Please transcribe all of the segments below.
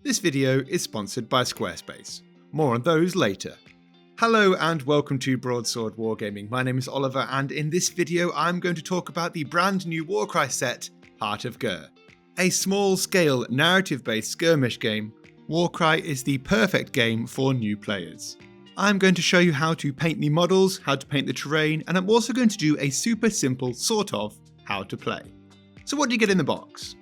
This video is sponsored by Squarespace. More on those later. Hello and welcome to Broadsword Wargaming. My name is Oliver and in this video I'm going to talk about the brand new Warcry set, Heart of Ghur. A small-scale, narrative-based skirmish game, Warcry is the perfect game for new players. I'm going to show you how to paint the models, how to paint the terrain, and I'm also going to do a super simple sort of how to play. So what do you get in the box?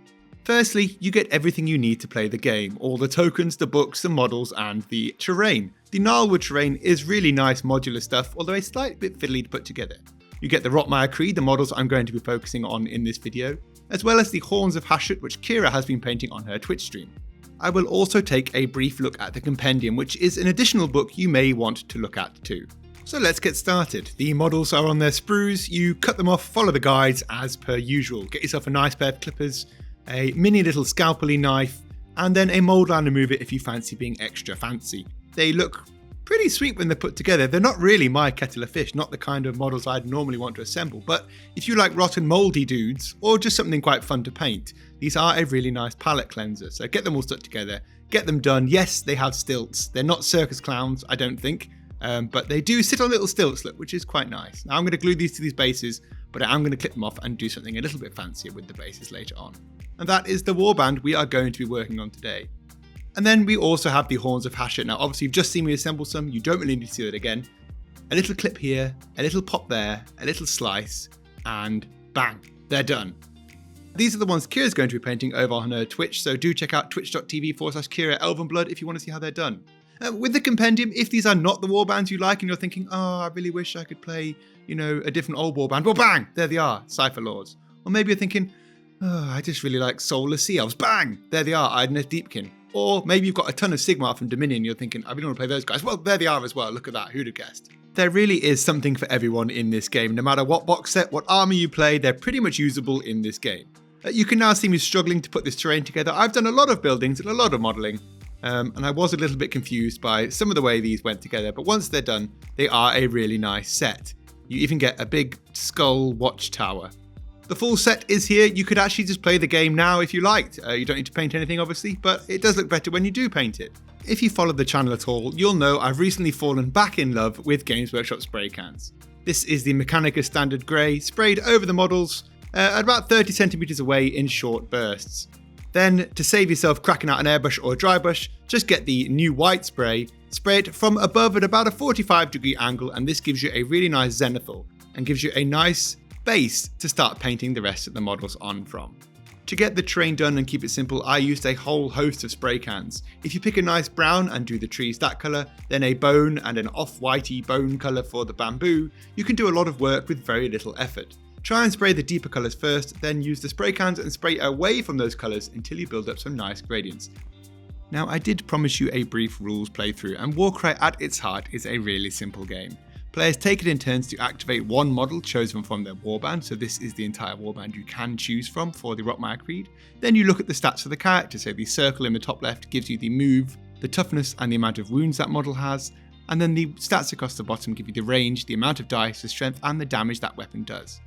Firstly, you get everything you need to play the game, all the tokens, the books, the models, and the terrain. The Gnarlwood terrain is really nice modular stuff, although a slight bit fiddly to put together. You get the Rotmire Creed, the models I'm going to be focusing on in this video, as well as the Horns of Hashut, which Kira has been painting on her Twitch stream. I will also take a brief look at the Compendium, which is an additional book you may want to look at too. So let's get started. The models are on their sprues, you cut them off, follow the guides as per usual. Get yourself a nice pair of clippers, a mini little scalpely knife, and then a mold line remover if you fancy being extra fancy. They look pretty sweet when they're put together. They're not really my kettle of fish, not the kind of models I'd normally want to assemble, but if you like rotten moldy dudes, or just something quite fun to paint, these are a really nice palette cleanser. So get them all stuck together, get them done. Yes, they have stilts. They're not circus clowns, I don't think, but they do sit on little stilts, look, which is quite nice. Now I'm going to glue these to these bases, but I am going to clip them off and do something a little bit fancier with the bases later on. And that is the warband we are going to be working on today. And then we also have the Horns of Hashut. Now obviously you've just seen me assemble some, you don't really need to see it again. A little clip here, a little pop there, a little slice, and bang, they're done. These are the ones Kira's going to be painting over on her Twitch, so do check out twitch.tv/Kira Elvenblood if you want to see how they're done. With the Compendium, if these are not the warbands you like and you're thinking, oh, I really wish I could play, a different old warband, well bang, there they are, Cypher Lords. Or maybe you're thinking, oh, I just really like Soulless Sea Elves. Bang! There they are, Idoneth Deepkin. Or maybe you've got a ton of Sigmar from Dominion and you're thinking, I really want to play those guys. Well, there they are as well. Look at that. Who'd have guessed? There really is something for everyone in this game. No matter what box set, what army you play, they're pretty much usable in this game. You can now see me struggling to put this terrain together. I've done a lot of buildings and a lot of modelling. And I was a little bit confused by some of the way these went together. But once they're done, they are a really nice set. You even get a big skull watchtower. The full set is here. You could actually just play the game now if you liked. You don't need to paint anything, obviously, but it does look better when you do paint it. If you follow the channel at all, you'll know I've recently fallen back in love with Games Workshop spray cans. This is the Mechanica Standard Grey, sprayed over the models at about 30 centimeters away in short bursts. Then, to save yourself cracking out an airbrush or a dry brush, just get the new white spray, spray it from above at about a 45-degree angle, and this gives you a really nice zenithal and gives you a nice base to start painting the rest of the models on from. To get the terrain done and keep it simple, I used a whole host of spray cans. If you pick a nice brown and do the trees that colour, then a bone and an off-whitey bone colour for the bamboo, you can do a lot of work with very little effort. Try and spray the deeper colours first, then use the spray cans and spray away from those colours until you build up some nice gradients. Now I did promise you a brief rules playthrough, and Warcry at its heart is a really simple game. Players take it in turns to activate one model chosen from their warband, so this is the entire warband you can choose from for the Rotmire Creed. Then you look at the stats for the character, so the circle in the top left gives you the move, the toughness and the amount of wounds that model has, and then the stats across the bottom give you the range, the amount of dice, the strength and the damage that weapon does.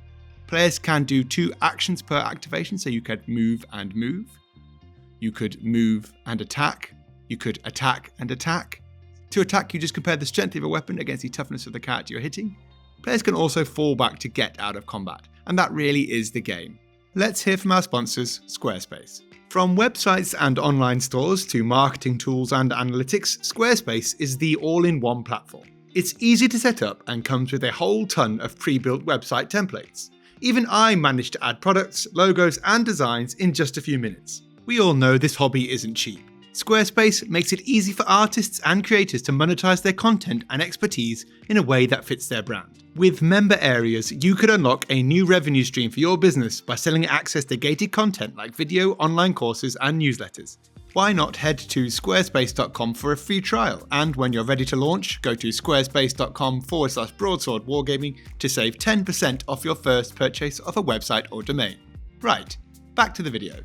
Players can do 2 actions per activation, so you could move and move, you could move and attack, you could attack and attack. To attack, you just compare the strength of a weapon against the toughness of the character you're hitting. Players can also fall back to get out of combat, and that really is the game. Let's hear from our sponsors, Squarespace. From websites and online stores to marketing tools and analytics, Squarespace is the all-in-one platform. It's easy to set up and comes with a whole ton of pre-built website templates. Even I managed to add products, logos, and designs in just a few minutes. We all know this hobby isn't cheap. Squarespace makes it easy for artists and creators to monetize their content and expertise in a way that fits their brand. With member areas, you could unlock a new revenue stream for your business by selling access to gated content like video, online courses, and newsletters. Why not head to squarespace.com for a free trial, and when you're ready to launch, go to squarespace.com/broadsword wargaming to save 10% off your first purchase of a website or domain. Right, back to the video.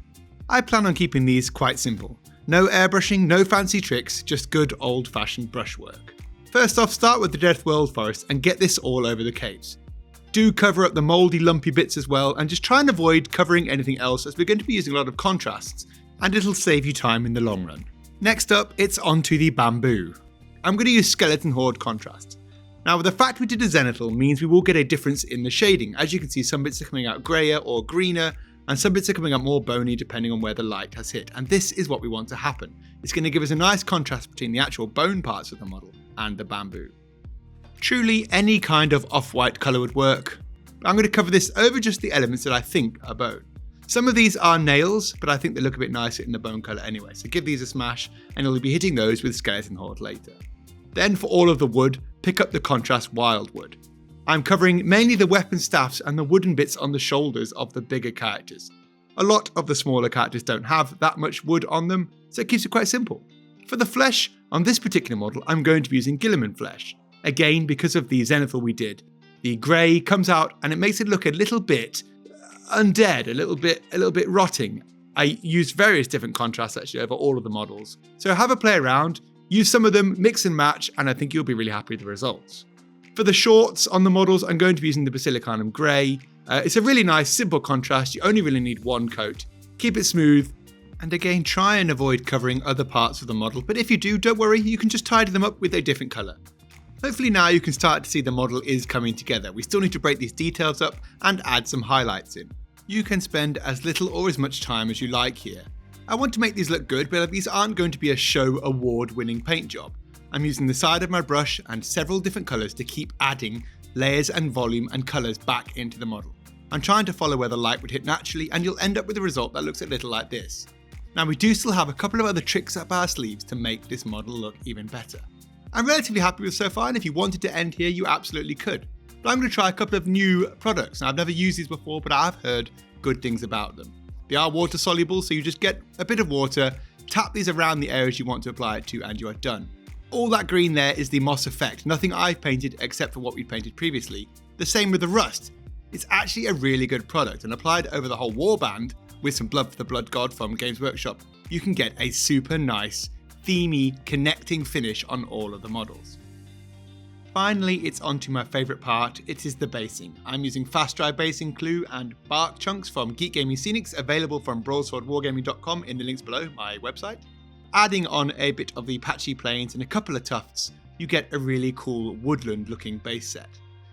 I plan on keeping these quite simple. No airbrushing, no fancy tricks, just good old-fashioned brushwork. First off, start with the Death World Forest and get this all over the caves. Do cover up the mouldy, lumpy bits as well, and just try and avoid covering anything else as we're going to be using a lot of contrasts, and it'll save you time in the long run. Next up, it's onto the bamboo. I'm going to use Skeleton Horde contrast. Now, the fact we did a zenithal means we will get a difference in the shading. As you can see, some bits are coming out greyer or greener, and some bits are coming out more bony depending on where the light has hit. And this is what we want to happen. It's going to give us a nice contrast between the actual bone parts of the model and the bamboo. Truly, any kind of off-white colour would work. But I'm going to cover this over just the elements that I think are bone. Some of these are nails, but I think they look a bit nicer in the bone colour anyway, so give these a smash and you'll be hitting those with Skeleton Horde later. Then for all of the wood, pick up the contrast wildwood. I'm covering mainly the weapon staffs and the wooden bits on the shoulders of the bigger characters. A lot of the smaller characters don't have that much wood on them, so it keeps it quite simple. For the flesh, on this particular model, I'm going to be using Guilliman flesh. Again, because of the zenithal we did, the grey comes out and it makes it look a little bit undead, a little bit rotting. I used various different contrasts actually over all of the models. So have a play around, use some of them, mix and match, and I think you'll be really happy with the results. For the shorts on the models, I'm going to be using the Basilicanum Grey. It's a really nice, simple contrast. You only really need one coat. Keep it smooth. And again, try and avoid covering other parts of the model. But if you do, don't worry, you can just tidy them up with a different colour. Hopefully now you can start to see the model is coming together. We still need to break these details up and add some highlights in. You can spend as little or as much time as you like here. I want to make these look good, but these aren't going to be a show award-winning paint job. I'm using the side of my brush and several different colours to keep adding layers and volume and colours back into the model. I'm trying to follow where the light would hit naturally, and you'll end up with a result that looks a little like this. Now we do still have a couple of other tricks up our sleeves to make this model look even better. I'm relatively happy with so far, and if you wanted to end here, you absolutely could. But I'm going to try a couple of new products. Now, I've never used these before, but I've heard good things about them. They are water soluble, so you just get a bit of water, tap these around the areas you want to apply it to, and you are done. All that green there is the moss effect, nothing I've painted except for what we painted previously. The same with the rust. It's actually a really good product, and applied over the whole warband with some Blood for the Blood God from Games Workshop, you can get a super nice, themey, connecting finish on all of the models. Finally, it's on to my favourite part. It is the basing. I'm using fast dry basing glue and bark chunks from Geek Gaming Scenics, available from BROADSWORDWargaming.com in the links below, my website. Adding on a bit of the patchy plains and a couple of tufts, you get a really cool woodland looking base set.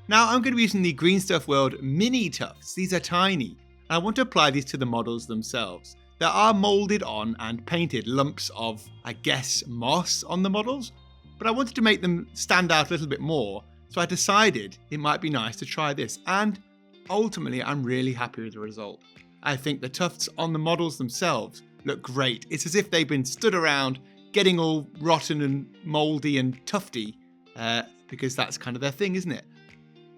Now I'm going to be using the Green Stuff World mini tufts. These are tiny. I want to apply these to the models themselves. There are moulded on and painted lumps of, I guess, moss on the models, but I wanted to make them stand out a little bit more, so I decided it might be nice to try this, and ultimately I'm really happy with the result. I think the tufts on the models themselves look great. It's as if they've been stood around getting all rotten and mouldy and tufty, because that's kind of their thing, isn't it?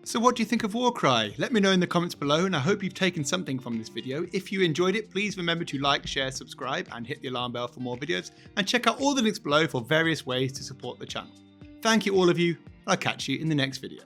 So what do you think of Warcry? Let me know in the comments below, and I hope you've taken something from this video. If you enjoyed it, please remember to like, share, subscribe, and hit the alarm bell for more videos, and check out all the links below for various ways to support the channel. Thank you all of you, I'll catch you in the next video.